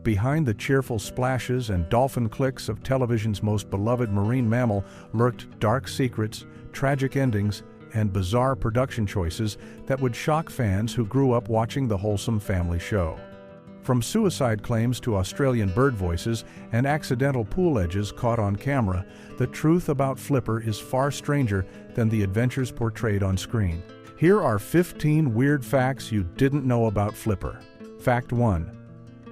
behind the cheerful splashes and dolphin clicks of television's most beloved marine mammal lurked dark secrets, tragic endings, and bizarre production choices that would shock fans who grew up watching the wholesome family show. From suicide claims to Australian bird voices and accidental pool edges caught on camera, the truth about Flipper is far stranger than the adventures portrayed on screen. Here are 15 weird facts you didn't know about Flipper. Fact 1.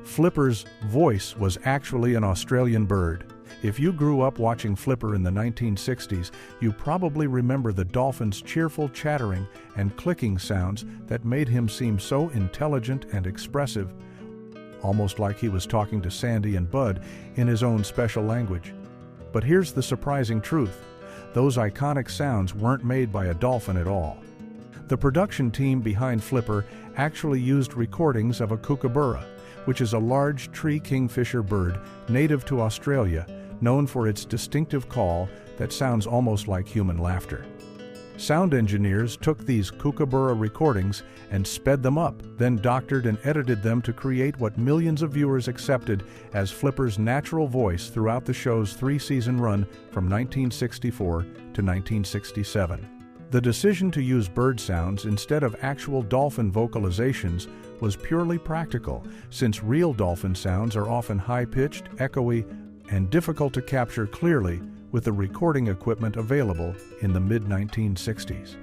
Flipper's voice was actually an Australian bird. If you grew up watching Flipper in the 1960s, you probably remember the dolphin's cheerful chattering and clicking sounds that made him seem so intelligent and expressive, almost like he was talking to Sandy and Bud in his own special language. But here's the surprising truth. Those iconic sounds weren't made by a dolphin at all. The production team behind Flipper actually used recordings of a kookaburra, which is a large tree kingfisher bird native to Australia, known for its distinctive call that sounds almost like human laughter. Sound engineers took these kookaburra recordings and sped them up, then doctored and edited them to create what millions of viewers accepted as Flipper's natural voice throughout the show's 3-season run from 1964 to 1967. The decision to use bird sounds instead of actual dolphin vocalizations was purely practical, since real dolphin sounds are often high-pitched, echoey, and difficult to capture clearly with the recording equipment available in the mid-1960s.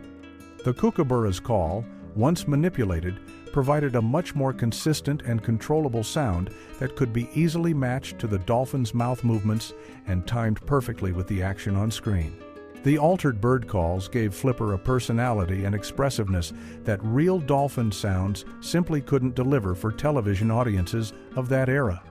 The kookaburra's call, once manipulated, provided a much more consistent and controllable sound that could be easily matched to the dolphin's mouth movements and timed perfectly with the action on screen. The altered bird calls gave Flipper a personality and expressiveness that real dolphin sounds simply couldn't deliver for television audiences of that era.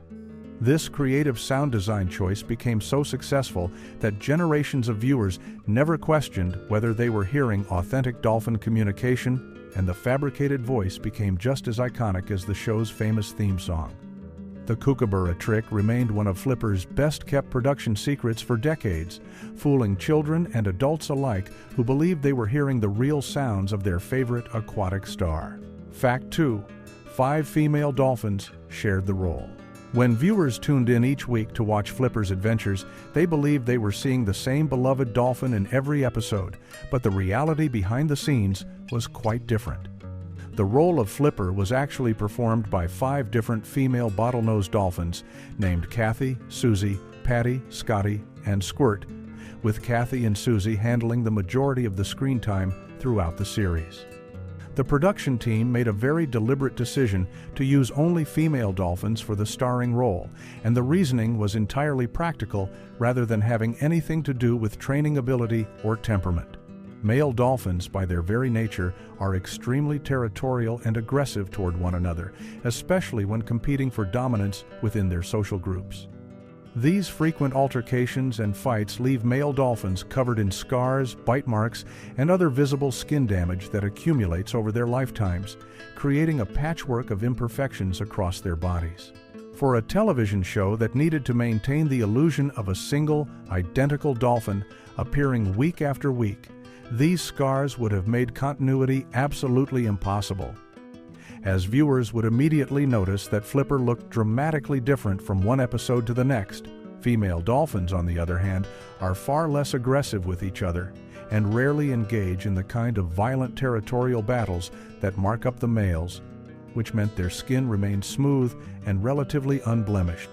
This creative sound design choice became so successful that generations of viewers never questioned whether they were hearing authentic dolphin communication, and the fabricated voice became just as iconic as the show's famous theme song. The kookaburra trick remained one of Flipper's best-kept production secrets for decades, fooling children and adults alike who believed they were hearing the real sounds of their favorite aquatic star. Fact 2. 5 female dolphins shared the role. When viewers tuned in each week to watch Flipper's adventures, they believed they were seeing the same beloved dolphin in every episode, but the reality behind the scenes was quite different. The role of Flipper was actually performed by 5 different female bottlenose dolphins named Kathy, Susie, Patty, Scotty, and Squirt, with Kathy and Susie handling the majority of the screen time throughout the series. The production team made a very deliberate decision to use only female dolphins for the starring role, and the reasoning was entirely practical rather than having anything to do with training ability or temperament. Male dolphins, by their very nature, are extremely territorial and aggressive toward one another, especially when competing for dominance within their social groups. These frequent altercations and fights leave male dolphins covered in scars, bite marks, and other visible skin damage that accumulates over their lifetimes, creating a patchwork of imperfections across their bodies. For a television show that needed to maintain the illusion of a single, identical dolphin appearing week after week, these scars would have made continuity absolutely impossible, as viewers would immediately notice that Flipper looked dramatically different from one episode to the next. Female dolphins, on the other hand, are far less aggressive with each other and rarely engage in the kind of violent territorial battles that mark up the males, which meant their skin remained smooth and relatively unblemished.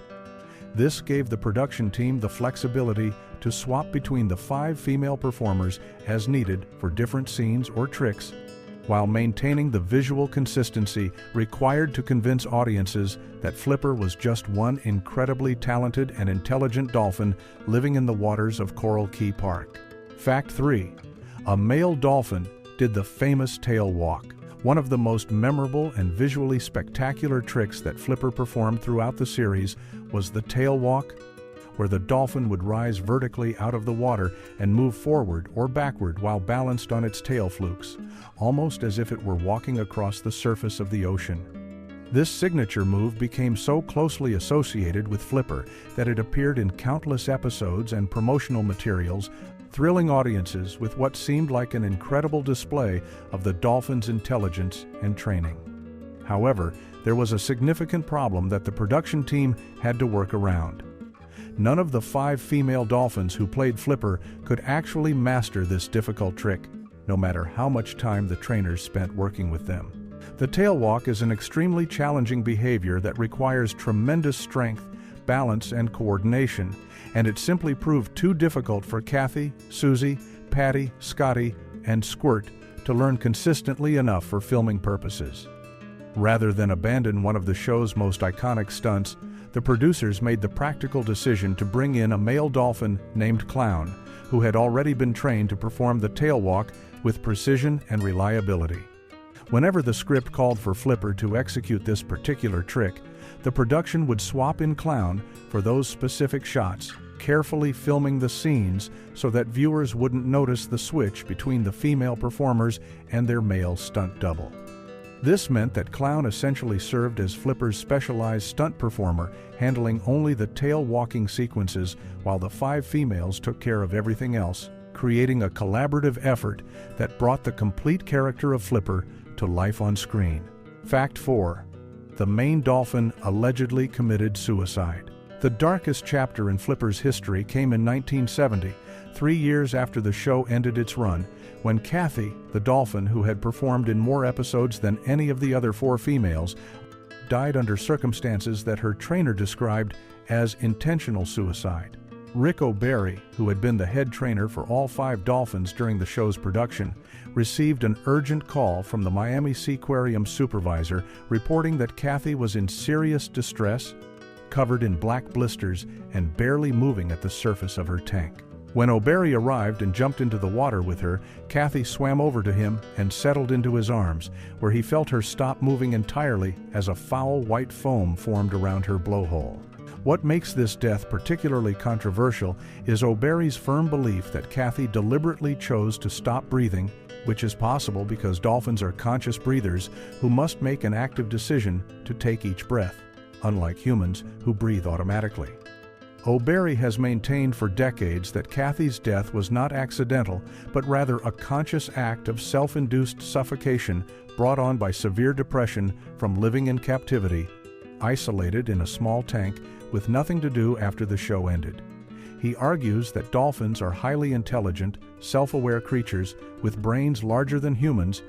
This gave the production team the flexibility to swap between the 5 female performers as needed for different scenes or tricks, while maintaining the visual consistency required to convince audiences that Flipper was just one incredibly talented and intelligent dolphin living in the waters of Coral Key Park. Fact 3. A male dolphin did the famous tail walk. One of the most memorable and visually spectacular tricks that Flipper performed throughout the series was the tail walk, where the dolphin would rise vertically out of the water and move forward or backward while balanced on its tail flukes, almost as if it were walking across the surface of the ocean. This signature move became so closely associated with Flipper that it appeared in countless episodes and promotional materials, thrilling audiences with what seemed like an incredible display of the dolphin's intelligence and training. However, there was a significant problem that the production team had to work around. None of the 5 female dolphins who played Flipper could actually master this difficult trick, no matter how much time the trainers spent working with them. The tail walk is an extremely challenging behavior that requires tremendous strength, balance, and coordination, and it simply proved too difficult for Kathy, Susie, Patty, Scotty, and Squirt to learn consistently enough for filming purposes. Rather than abandon one of the show's most iconic stunts, the producers made the practical decision to bring in a male dolphin named Clown, who had already been trained to perform the tail walk with precision and reliability. Whenever the script called for Flipper to execute this particular trick, the production would swap in Clown for those specific shots, carefully filming the scenes so that viewers wouldn't notice the switch between the female performers and their male stunt double. This meant that Clown essentially served as Flipper's specialized stunt performer, handling only the tail walking sequences while the 5 females took care of everything else, creating a collaborative effort that brought the complete character of Flipper to life on screen. Fact 4. The main dolphin allegedly committed suicide. The darkest chapter in Flipper's history came in 1970, 3 years after the show ended its run, when Kathy, the dolphin who had performed in more episodes than any of the other 4 females, died under circumstances that her trainer described as intentional suicide. Rick O'Barry, who had been the head trainer for all 5 dolphins during the show's production, received an urgent call from the Miami Seaquarium supervisor reporting that Kathy was in serious distress, covered in black blisters, and barely moving at the surface of her tank. When O'Barry arrived and jumped into the water with her, Kathy swam over to him and settled into his arms, where he felt her stop moving entirely as a foul white foam formed around her blowhole. What makes this death particularly controversial is O'Barry's firm belief that Kathy deliberately chose to stop breathing, which is possible because dolphins are conscious breathers who must make an active decision to take each breath, unlike humans who breathe automatically. O'Barry has maintained for decades that Kathy's death was not accidental, but rather a conscious act of self-induced suffocation brought on by severe depression from living in captivity, isolated in a small tank with nothing to do after the show ended. He argues that dolphins are highly intelligent, self-aware creatures with brains larger than humans,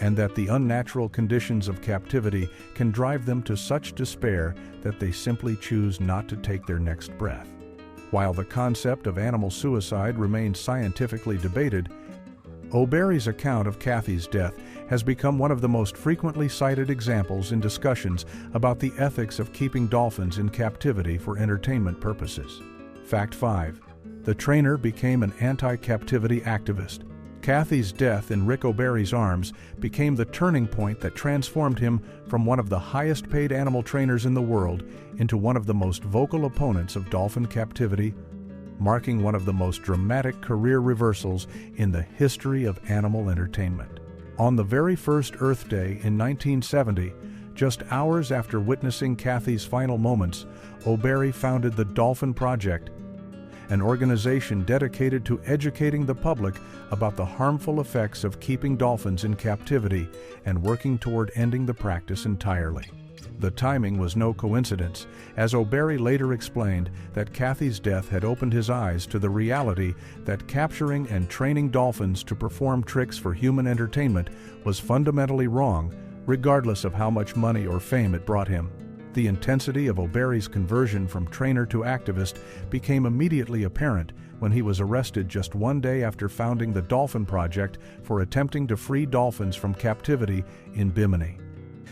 and that the unnatural conditions of captivity can drive them to such despair that they simply choose not to take their next breath. While the concept of animal suicide remains scientifically debated, O'Barry's account of Kathy's death has become one of the most frequently cited examples in discussions about the ethics of keeping dolphins in captivity for entertainment purposes. Fact 5. The trainer became an anti-captivity activist. Kathy's death in Rick O'Barry's arms became the turning point that transformed him from one of the highest-paid animal trainers in the world into one of the most vocal opponents of dolphin captivity, marking one of the most dramatic career reversals in the history of animal entertainment. On the very first Earth Day in 1970, just hours after witnessing Kathy's final moments, O'Barry founded the Dolphin Project, an organization dedicated to educating the public about the harmful effects of keeping dolphins in captivity and working toward ending the practice entirely. The timing was no coincidence, as O'Barry later explained that Kathy's death had opened his eyes to the reality that capturing and training dolphins to perform tricks for human entertainment was fundamentally wrong, regardless of how much money or fame it brought him. The intensity of O'Barry's conversion from trainer to activist became immediately apparent when he was arrested just 1 day after founding the Dolphin Project for attempting to free dolphins from captivity in Bimini.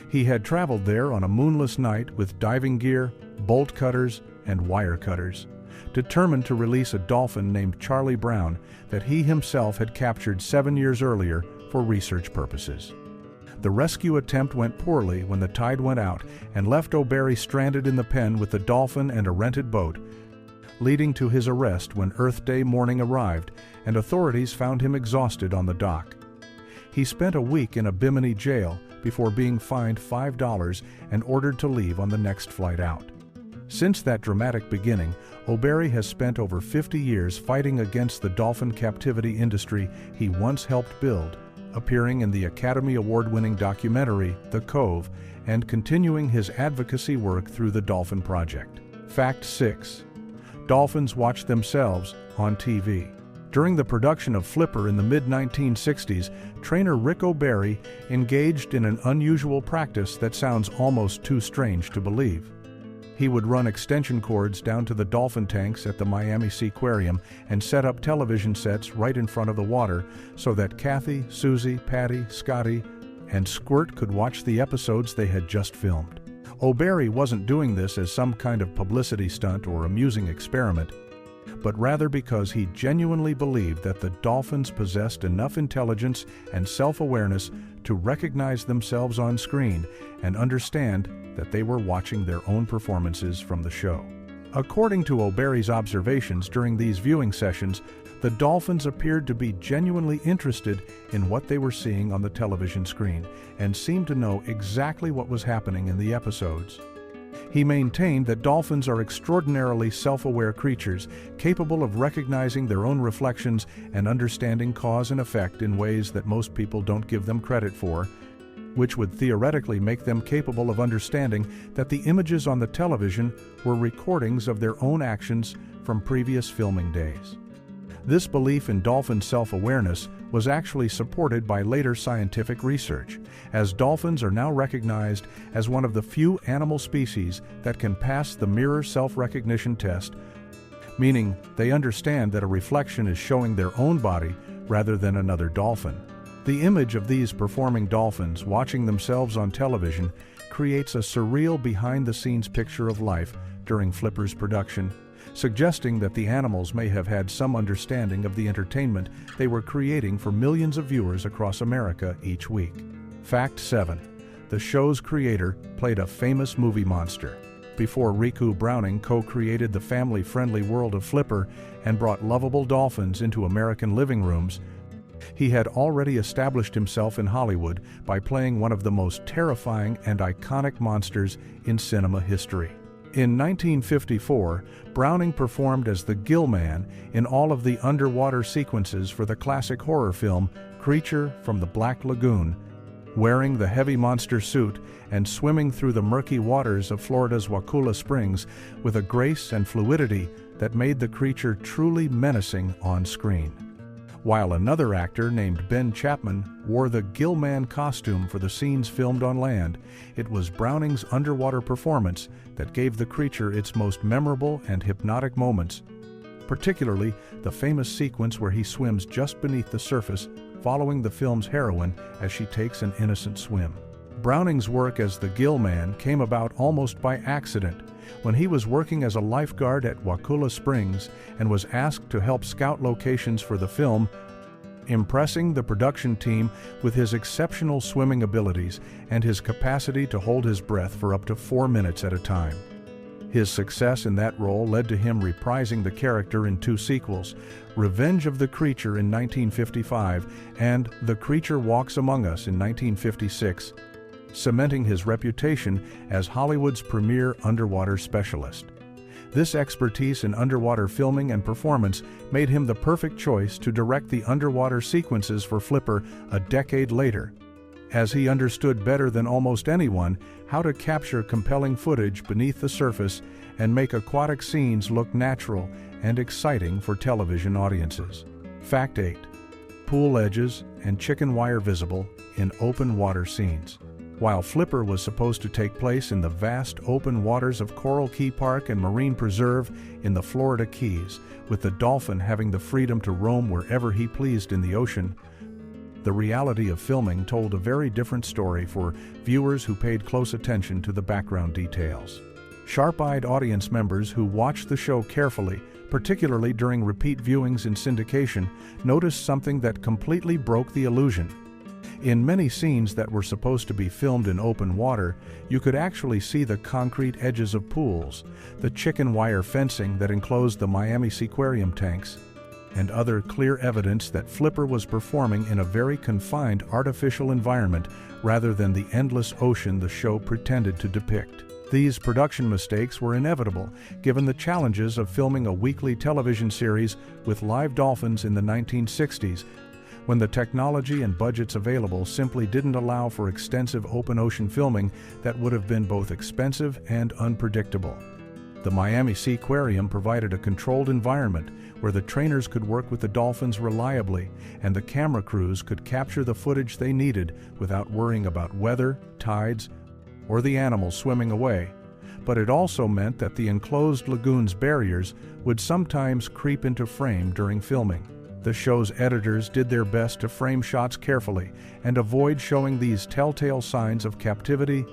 He had traveled there on a moonless night with diving gear, bolt cutters, and wire cutters, determined to release a dolphin named Charlie Brown that he himself had captured 7 years earlier for research purposes. The rescue attempt went poorly when the tide went out and left O'Barry stranded in the pen with the dolphin and a rented boat, leading to his arrest when Earth Day morning arrived and authorities found him exhausted on the dock. He spent a week in a Bimini jail before being fined $5 and ordered to leave on the next flight out. Since that dramatic beginning, O'Barry has spent over 50 years fighting against the dolphin captivity industry he once helped build, appearing in the Academy Award-winning documentary, The Cove, and continuing his advocacy work through the Dolphin Project. Fact 6. Dolphins watch themselves on TV. During the production of Flipper in the mid-1960s, trainer Rick O'Barry engaged in an unusual practice that sounds almost too strange to believe. He would run extension cords down to the dolphin tanks at the Miami Seaquarium and set up television sets right in front of the water so that Kathy, Susie, Patty, Scotty, and Squirt could watch the episodes they had just filmed. O'Barry wasn't doing this as some kind of publicity stunt or amusing experiment, but rather because he genuinely believed that the dolphins possessed enough intelligence and self-awareness to recognize themselves on screen and understand that they were watching their own performances from the show. According to O'Barry's observations during these viewing sessions, the dolphins appeared to be genuinely interested in what they were seeing on the television screen and seemed to know exactly what was happening in the episodes. He maintained that dolphins are extraordinarily self-aware creatures, capable of recognizing their own reflections and understanding cause and effect in ways that most people don't give them credit for, which would theoretically make them capable of understanding that the images on the television were recordings of their own actions from previous filming days. This belief in dolphin self-awareness was actually supported by later scientific research, as dolphins are now recognized as one of the few animal species that can pass the mirror self-recognition test, meaning they understand that a reflection is showing their own body rather than another dolphin. The image of these performing dolphins watching themselves on television creates a surreal behind-the-scenes picture of life during Flipper's production, suggesting that the animals may have had some understanding of the entertainment they were creating for millions of viewers across America each week. Fact 7. The show's creator played a famous movie monster. Before Riku Browning co-created the family-friendly world of Flipper and brought lovable dolphins into American living rooms, he had already established himself in Hollywood by playing one of the most terrifying and iconic monsters in cinema history. In 1954, Browning performed as the Gill Man in all of the underwater sequences for the classic horror film Creature from the Black Lagoon, wearing the heavy monster suit and swimming through the murky waters of Florida's Wakulla Springs with a grace and fluidity that made the creature truly menacing on screen. While another actor named Ben Chapman wore the Gill Man costume for the scenes filmed on land, it was Browning's underwater performance that gave the creature its most memorable and hypnotic moments, particularly the famous sequence where he swims just beneath the surface, following the film's heroine as she takes an innocent swim. Browning's work as the Gill Man came about almost by accident when he was working as a lifeguard at Wakulla Springs and was asked to help scout locations for the film, impressing the production team with his exceptional swimming abilities and his capacity to hold his breath for up to 4 minutes at a time. His success in that role led to him reprising the character in 2 sequels, Revenge of the Creature in 1955 and The Creature Walks Among Us in 1956, cementing his reputation as Hollywood's premier underwater specialist. This expertise in underwater filming and performance made him the perfect choice to direct the underwater sequences for Flipper a decade later, as he understood better than almost anyone how to capture compelling footage beneath the surface and make aquatic scenes look natural and exciting for television audiences. Fact 8. Pool edges and chicken wire visible in open water scenes. While Flipper was supposed to take place in the vast open waters of Coral Key Park and Marine Preserve in the Florida Keys, with the dolphin having the freedom to roam wherever he pleased in the ocean, the reality of filming told a very different story for viewers who paid close attention to the background details. Sharp-eyed audience members who watched the show carefully, particularly during repeat viewings in syndication, noticed something that completely broke the illusion. In many scenes that were supposed to be filmed in open water, you could actually see the concrete edges of pools, the chicken wire fencing that enclosed the Miami Seaquarium tanks, and other clear evidence that Flipper was performing in a very confined artificial environment rather than the endless ocean the show pretended to depict. These production mistakes were inevitable, given the challenges of filming a weekly television series with live dolphins in the 1960s, when the technology and budgets available simply didn't allow for extensive open ocean filming that would have been both expensive and unpredictable. The Miami Seaquarium provided a controlled environment where the trainers could work with the dolphins reliably and the camera crews could capture the footage they needed without worrying about weather, tides, or the animals swimming away. But it also meant that the enclosed lagoon's barriers would sometimes creep into frame during filming. The show's editors did their best to frame shots carefully and avoid showing these telltale signs of captivity,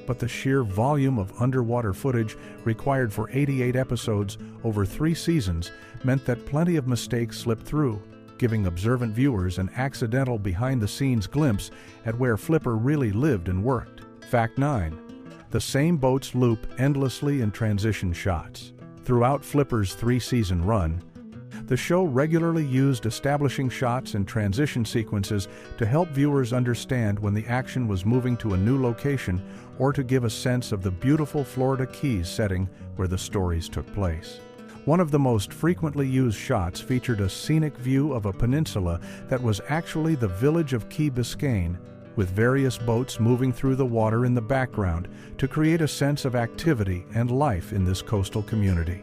but the sheer volume of underwater footage required for 88 episodes over 3 seasons meant that plenty of mistakes slipped through, giving observant viewers an accidental behind-the-scenes glimpse at where Flipper really lived and worked. Fact 9. The same boats loop endlessly in transition shots. Throughout Flipper's 3-season run, the show regularly used establishing shots and transition sequences to help viewers understand when the action was moving to a new location or to give a sense of the beautiful Florida Keys setting where the stories took place. One of the most frequently used shots featured a scenic view of a peninsula that was actually the village of Key Biscayne, with various boats moving through the water in the background to create a sense of activity and life in this coastal community.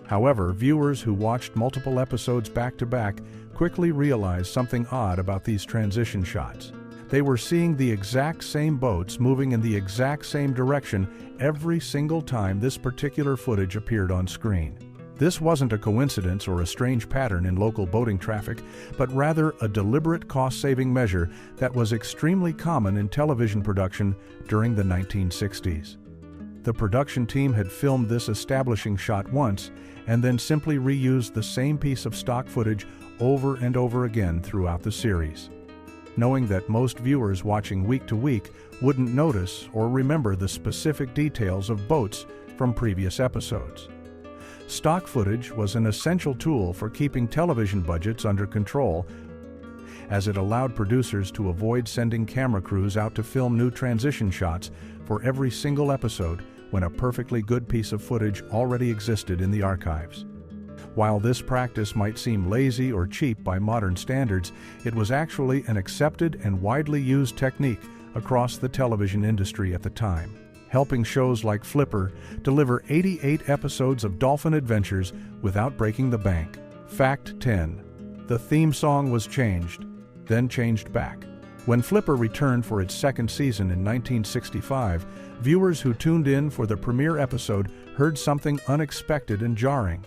However, viewers who watched multiple episodes back-to-back quickly realized something odd about these transition shots. They were seeing the exact same boats moving in the exact same direction every single time this particular footage appeared on screen. This wasn't a coincidence or a strange pattern in local boating traffic, but rather a deliberate cost-saving measure that was extremely common in television production during the 1960s. The production team had filmed this establishing shot once and then simply reused the same piece of stock footage over and over again throughout the series, knowing that most viewers watching week to week wouldn't notice or remember the specific details of boats from previous episodes. Stock footage was an essential tool for keeping television budgets under control, as it allowed producers to avoid sending camera crews out to film new transition shots for every single episode when a perfectly good piece of footage already existed in the archives. While this practice might seem lazy or cheap by modern standards, it was actually an accepted and widely used technique across the television industry at the time, helping shows like Flipper deliver 88 episodes of dolphin adventures without breaking the bank. Fact 10. The theme song was changed, then changed back. When Flipper returned for its second season in 1965, viewers who tuned in for the premiere episode heard something unexpected and jarring.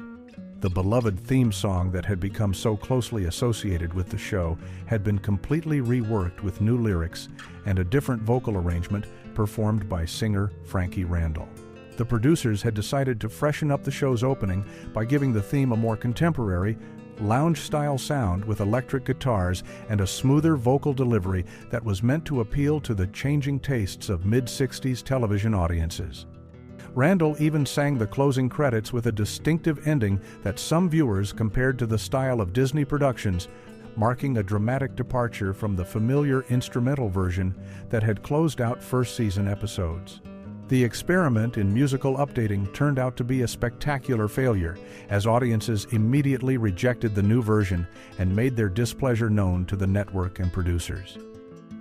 The beloved theme song that had become so closely associated with the show had been completely reworked with new lyrics and a different vocal arrangement performed by singer Frankie Randall. The producers had decided to freshen up the show's opening by giving the theme a more contemporary, lounge-style sound with electric guitars and a smoother vocal delivery that was meant to appeal to the changing tastes of mid-60s television audiences. Randall even sang the closing credits with a distinctive ending that some viewers compared to the style of Disney productions, marking a dramatic departure from the familiar instrumental version that had closed out first-season episodes. The experiment in musical updating turned out to be a spectacular failure, as audiences immediately rejected the new version and made their displeasure known to the network and producers.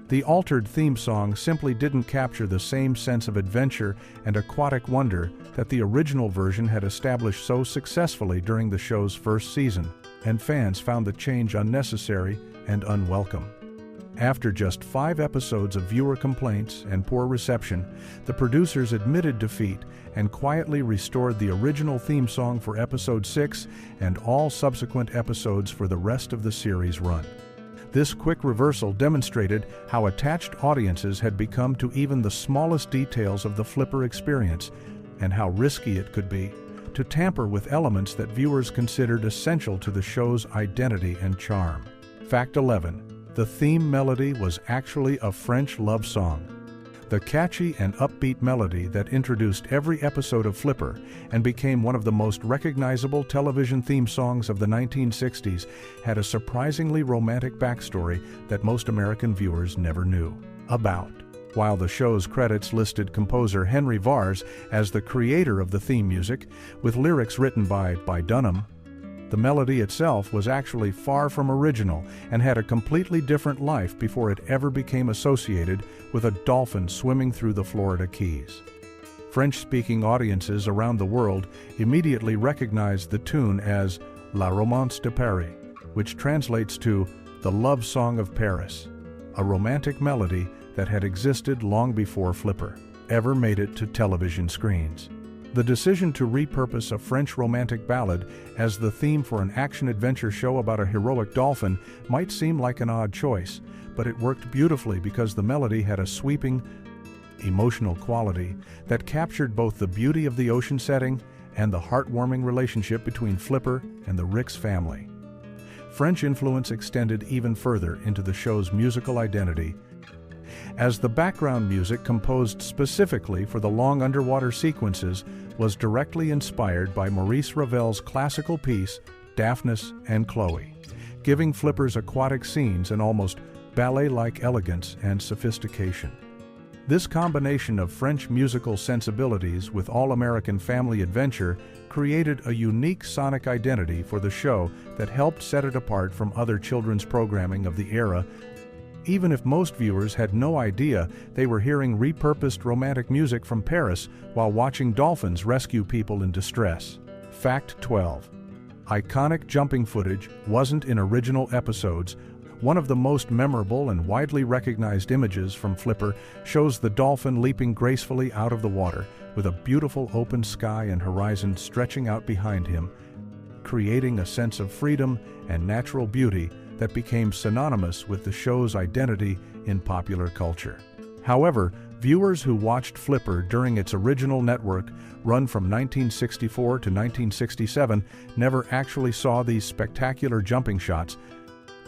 The altered theme song simply didn't capture the same sense of adventure and aquatic wonder that the original version had established so successfully during the show's first season, and fans found the change unnecessary and unwelcome. After just 5 episodes of viewer complaints and poor reception, the producers admitted defeat and quietly restored the original theme song for episode 6 and all subsequent episodes for the rest of the series' run. This quick reversal demonstrated how attached audiences had become to even the smallest details of the Flipper experience, and how risky it could be to tamper with elements that viewers considered essential to the show's identity and charm. Fact 11. The theme melody was actually a French love song. The catchy and upbeat melody that introduced every episode of Flipper and became one of the most recognizable television theme songs of the 1960s had a surprisingly romantic backstory that most American viewers never knew about. While the show's credits listed composer Henry Vars as the creator of the theme music, with lyrics written by Dunham, The melody itself was actually far from original and had a completely different life before it ever became associated with a dolphin swimming through the Florida Keys. French-speaking audiences around the world immediately recognized the tune as La Romance de Paris, which translates to the Love Song of Paris, a romantic melody that had existed long before Flipper ever made it to television screens. The decision to repurpose a French romantic ballad as the theme for an action-adventure show about a heroic dolphin might seem like an odd choice, but it worked beautifully because the melody had a sweeping, emotional quality that captured both the beauty of the ocean setting and the heartwarming relationship between Flipper and the Ricks family. French influence extended even further into the show's musical identity, as the background music composed specifically for the long underwater sequences was directly inspired by Maurice Ravel's classical piece, Daphnis and Chloe, giving Flipper's aquatic scenes an almost ballet-like elegance and sophistication. This combination of French musical sensibilities with all-American family adventure created a unique sonic identity for the show that helped set it apart from other children's programming of the era, even if most viewers had no idea they were hearing repurposed romantic music from Paris while watching dolphins rescue people in distress. Fact 12. Iconic jumping footage wasn't in original episodes. One of the most memorable and widely recognized images from Flipper shows the dolphin leaping gracefully out of the water, with a beautiful open sky and horizon stretching out behind him, creating a sense of freedom and natural beauty that became synonymous with the show's identity in popular culture. However, viewers who watched Flipper during its original network run from 1964 to 1967 never actually saw these spectacular jumping shots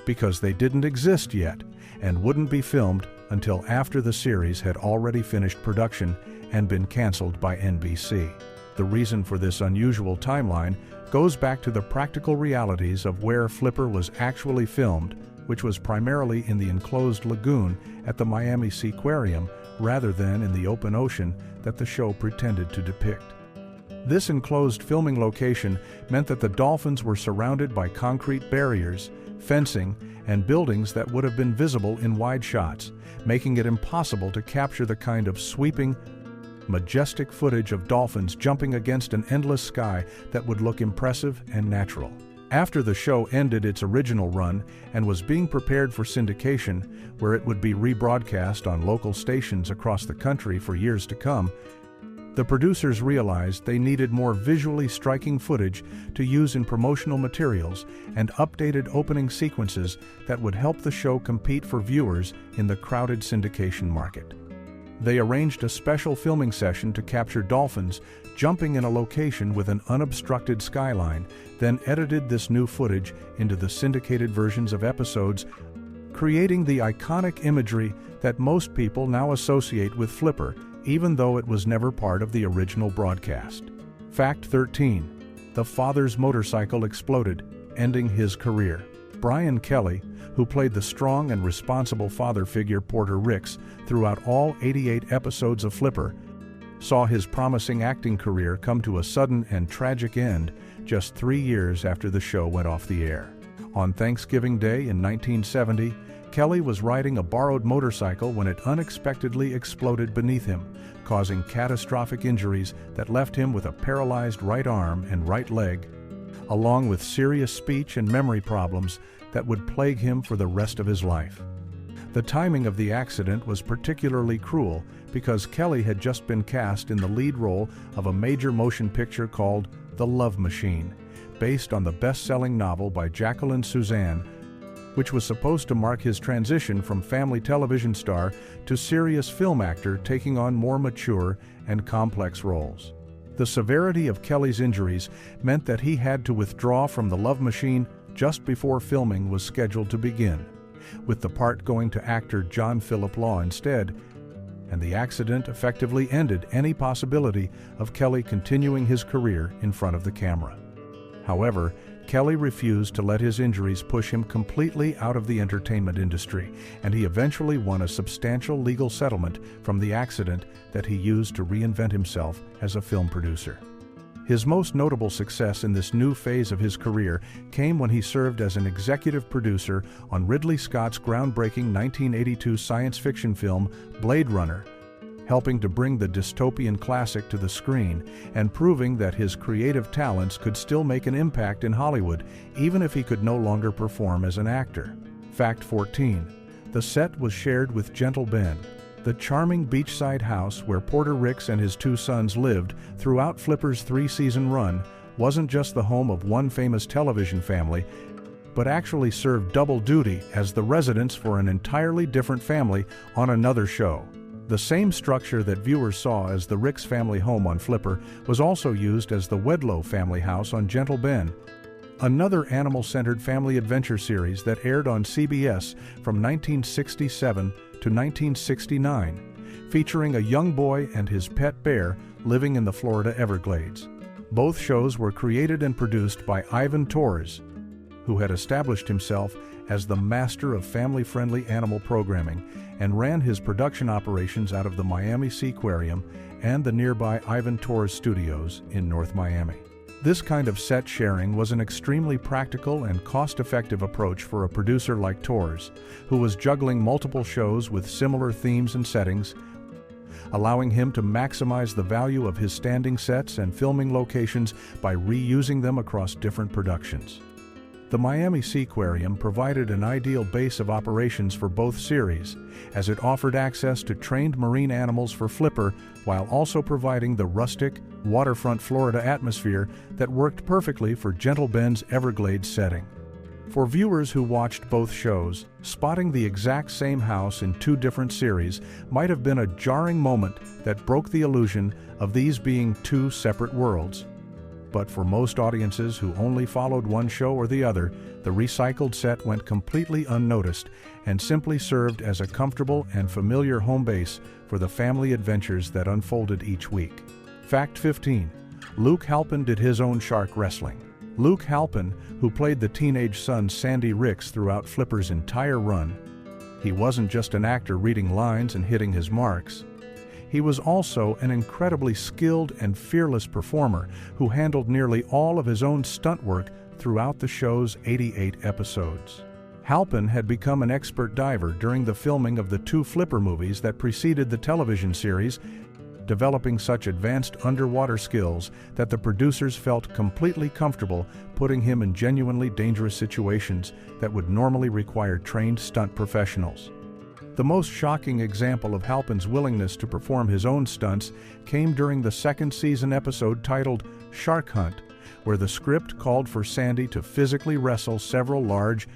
because they didn't exist yet and wouldn't be filmed until after the series had already finished production and been canceled by NBC. The reason for this unusual timeline goes back to the practical realities of where Flipper was actually filmed, which was primarily in the enclosed lagoon at the Miami Seaquarium rather than in the open ocean that the show pretended to depict. This enclosed filming location meant that the dolphins were surrounded by concrete barriers, fencing, and buildings that would have been visible in wide shots, making it impossible to capture the kind of sweeping, majestic footage of dolphins jumping against an endless sky that would look impressive and natural. After the show ended its original run and was being prepared for syndication, where it would be rebroadcast on local stations across the country for years to come, the producers realized they needed more visually striking footage to use in promotional materials and updated opening sequences that would help the show compete for viewers in the crowded syndication market. They arranged a special filming session to capture dolphins jumping in a location with an unobstructed skyline, then edited this new footage into the syndicated versions of episodes, creating the iconic imagery that most people now associate with Flipper, even though it was never part of the original broadcast. Fact 13. The father's motorcycle exploded, ending his career. Brian Kelly, who played the strong and responsible father figure Porter Ricks throughout all 88 episodes of Flipper, saw his promising acting career come to a sudden and tragic end just 3 years after the show went off the air. On Thanksgiving Day in 1970, Kelly was riding a borrowed motorcycle when it unexpectedly exploded beneath him, causing catastrophic injuries that left him with a paralyzed right arm and right leg, along with serious speech and memory problems that would plague him for the rest of his life. The timing of the accident was particularly cruel because Kelly had just been cast in the lead role of a major motion picture called The Love Machine, based on the best-selling novel by Jacqueline Suzanne, which was supposed to mark his transition from family television star to serious film actor, taking on more mature and complex roles. The severity of Kelly's injuries meant that he had to withdraw from The Love Machine just before filming was scheduled to begin, with the part going to actor John Philip Law instead, and the accident effectively ended any possibility of Kelly continuing his career in front of the camera. However, Kelly refused to let his injuries push him completely out of the entertainment industry, and he eventually won a substantial legal settlement from the accident that he used to reinvent himself as a film producer. His most notable success in this new phase of his career came when he served as an executive producer on Ridley Scott's groundbreaking 1982 science fiction film Blade Runner, helping to bring the dystopian classic to the screen and proving that his creative talents could still make an impact in Hollywood, even if he could no longer perform as an actor. Fact 14. The set was shared with Gentle Ben, the charming beachside house where Porter Ricks and his two sons lived throughout Flipper's three-season run. Wasn't just the home of one famous television family, but actually served double duty as the residence for an entirely different family on another show. The same structure that viewers saw as the Ricks family home on Flipper was also used as the Wedlow family house on Gentle Ben, another animal-centered family adventure series that aired on CBS from 1967 to 1969, featuring a young boy and his pet bear living in the Florida Everglades. Both shows were created and produced by Ivan Torres, who had established himself as the master of family-friendly animal programming and ran his production operations out of the Miami Seaquarium and the nearby Ivan Torres Studios in North Miami. This kind of set sharing was an extremely practical and cost-effective approach for a producer like Torres, who was juggling multiple shows with similar themes and settings, allowing him to maximize the value of his standing sets and filming locations by reusing them across different productions. The Miami Seaquarium provided an ideal base of operations for both series, as it offered access to trained marine animals for Flipper while also providing the rustic, waterfront Florida atmosphere that worked perfectly for Gentle Ben's Everglades setting. For viewers who watched both shows, spotting the exact same house in two different series might have been a jarring moment that broke the illusion of these being two separate worlds. But for most audiences who only followed one show or the other, the recycled set went completely unnoticed and simply served as a comfortable and familiar home base for the family adventures that unfolded each week. Fact 15. Luke Halpin did his own shark wrestling. Luke Halpin, who played the teenage son Sandy Ricks throughout Flipper's entire run, he wasn't just an actor reading lines and hitting his marks. He was also an incredibly skilled and fearless performer who handled nearly all of his own stunt work throughout the show's 88 episodes. Halpin had become an expert diver during the filming of the two Flipper movies that preceded the television series, developing such advanced underwater skills that the producers felt completely comfortable putting him in genuinely dangerous situations that would normally require trained stunt professionals. The most shocking example of Halpin's willingness to perform his own stunts came during the second season episode titled Shark Hunt, where the script called for Sandy to physically wrestle several large,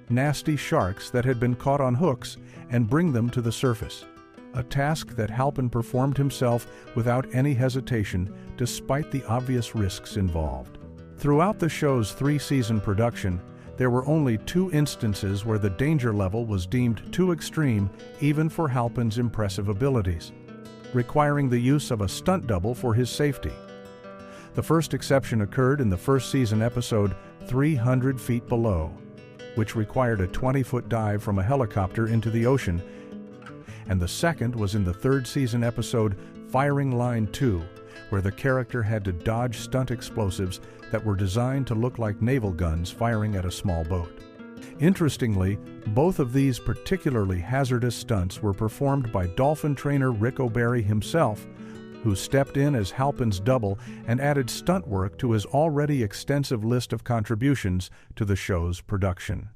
nasty sharks that had been caught on hooks and bring them to the surface, a task that Halpin performed himself without any hesitation despite the obvious risks involved. Throughout the show's three-season production, there were only two instances where the danger level was deemed too extreme even for Halpin's impressive abilities, requiring the use of a stunt double for his safety. The first exception occurred in the first season episode 300 Feet Below, which required a 20-foot dive from a helicopter into the ocean, and the second was in the third season episode Firing Line 2, where the character had to dodge stunt explosives that were designed to look like naval guns firing at a small boat. Interestingly, both of these particularly hazardous stunts were performed by dolphin trainer Rick O'Barry himself, who stepped in as Halpin's double and added stunt work to his already extensive list of contributions to the show's production.